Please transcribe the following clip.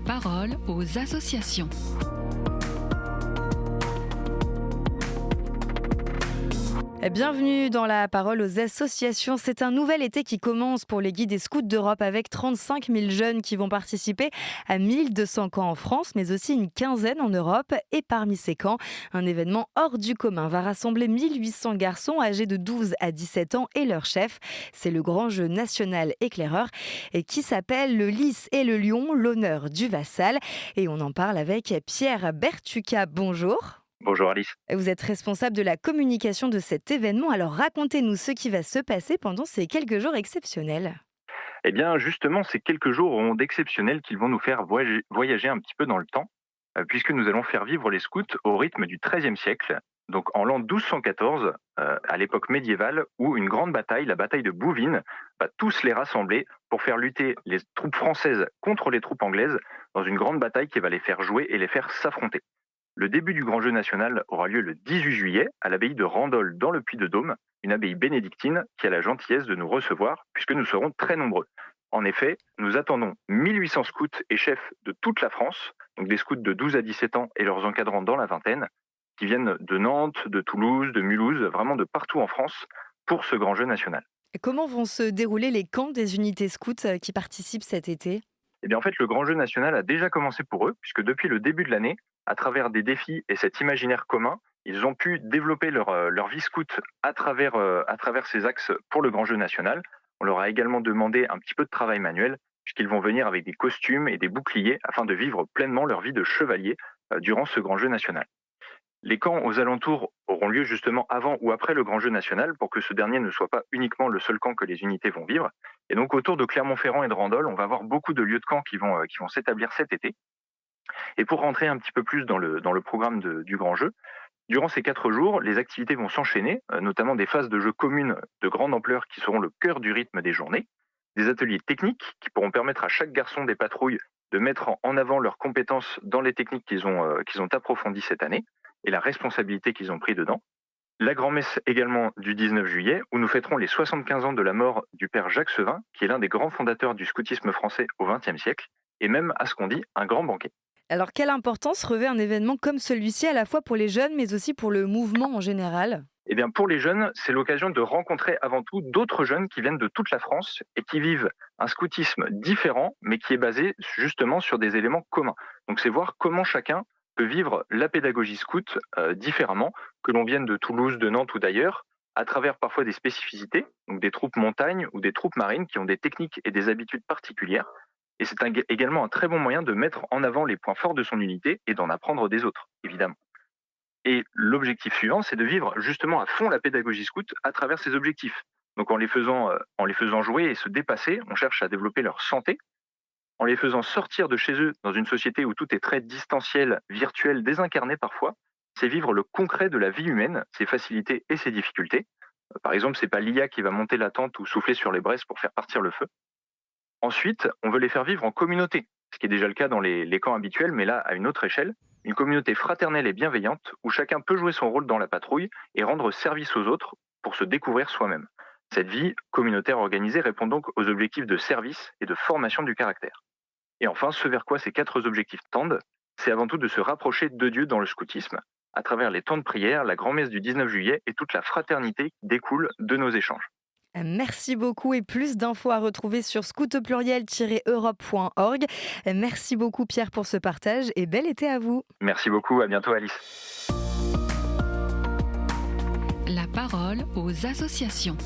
parole aux associations. Bienvenue dans la parole aux associations. C'est un nouvel été qui commence pour les guides et scouts d'Europe avec 35 000 jeunes qui vont participer à 1200 camps en France, mais aussi une quinzaine en Europe. Et parmi ces camps, un événement hors du commun va rassembler 1800 garçons âgés de 12 à 17 ans et leur chef. C'est le grand jeu national éclaireur et qui s'appelle le Lys et le Lion, l'honneur du vassal. Et on en parle avec Pierre Bertucca. Bonjour. Bonjour Alice. Vous êtes responsable de la communication de cet événement, alors racontez-nous ce qui va se passer pendant ces quelques jours exceptionnels. Eh bien justement, ces quelques jours auront d'exceptionnels qu'ils vont nous faire voyager un petit peu dans le temps, puisque nous allons faire vivre les scouts au rythme du XIIIe siècle, donc en l'an 1214, à l'époque médiévale, où une grande bataille, la bataille de Bouvines, va tous les rassembler pour faire lutter les troupes françaises contre les troupes anglaises dans une grande bataille qui va les faire jouer et les faire s'affronter. Le début du grand jeu national aura lieu le 18 juillet à l'abbaye de Randol dans le Puy-de-Dôme, une abbaye bénédictine qui a la gentillesse de nous recevoir puisque nous serons très nombreux. En effet, nous attendons 1800 scouts et chefs de toute la France, donc des scouts de 12 à 17 ans et leurs encadrants dans la vingtaine, qui viennent de Nantes, de Toulouse, de Mulhouse, vraiment de partout en France pour ce grand jeu national. Et comment vont se dérouler les camps des unités scouts qui participent cet été ? Eh bien, en fait, le grand jeu national a déjà commencé pour eux, puisque depuis le début de l'année, à travers des défis et cet imaginaire commun, ils ont pu développer leur vie scout à travers ces axes pour le grand jeu national. On leur a également demandé un petit peu de travail manuel, puisqu'ils vont venir avec des costumes et des boucliers afin de vivre pleinement leur vie de chevalier durant ce grand jeu national. Les camps aux alentours auront lieu justement avant ou après le grand jeu national pour que ce dernier ne soit pas uniquement le seul camp que les unités vont vivre. Et donc autour de Clermont-Ferrand et de Randol, on va avoir beaucoup de lieux de camp qui vont s'établir cet été. Et pour rentrer un petit peu plus dans le programme du grand jeu, durant ces 4 jours, les activités vont s'enchaîner, notamment des phases de jeu communes de grande ampleur qui seront le cœur du rythme des journées, des ateliers techniques qui pourront permettre à chaque garçon des patrouilles de mettre en avant leurs compétences dans les techniques qu'ils ont approfondies cette année et la responsabilité qu'ils ont pris dedans. La grand-messe également du 19 juillet, où nous fêterons les 75 ans de la mort du père Jacques Sevin, qui est l'un des grands fondateurs du scoutisme français au XXe siècle, et même, à ce qu'on dit, un grand banquet. Alors quelle importance revêt un événement comme celui-ci à la fois pour les jeunes mais aussi pour le mouvement en général ? Eh bien, pour les jeunes, c'est l'occasion de rencontrer avant tout d'autres jeunes qui viennent de toute la France et qui vivent un scoutisme différent, mais qui est basé justement sur des éléments communs. Donc c'est voir comment chacun peut vivre la pédagogie scout différemment, que l'on vienne de Toulouse, de Nantes ou d'ailleurs, à travers parfois des spécificités, donc des troupes montagne ou des troupes marines qui ont des techniques et des habitudes particulières. Et c'est également un très bon moyen de mettre en avant les points forts de son unité et d'en apprendre des autres, évidemment. Et l'objectif suivant, c'est de vivre justement à fond la pédagogie scout à travers ces objectifs. Donc en les faisant jouer et se dépasser, on cherche à développer leur santé, en les faisant sortir de chez eux dans une société où tout est très distanciel, virtuel, désincarné parfois, c'est vivre le concret de la vie humaine, ses facilités et ses difficultés. Par exemple, c'est pas l'IA qui va monter la tente ou souffler sur les braises pour faire partir le feu. Ensuite, on veut les faire vivre en communauté, ce qui est déjà le cas dans les camps habituels, mais là à une autre échelle, une communauté fraternelle et bienveillante où chacun peut jouer son rôle dans la patrouille et rendre service aux autres pour se découvrir soi-même. Cette vie communautaire organisée répond donc aux objectifs de service et de formation du caractère. Et enfin, ce vers quoi ces 4 objectifs tendent, c'est avant tout de se rapprocher de Dieu dans le scoutisme, à travers les temps de prière, la grand-messe du 19 juillet et toute la fraternité qui découle de nos échanges. Merci beaucoup et plus d'infos à retrouver sur scoutpluriel-europe.org. Merci beaucoup Pierre pour ce partage et bel été à vous. Merci beaucoup, à bientôt Alice. La parole aux associations.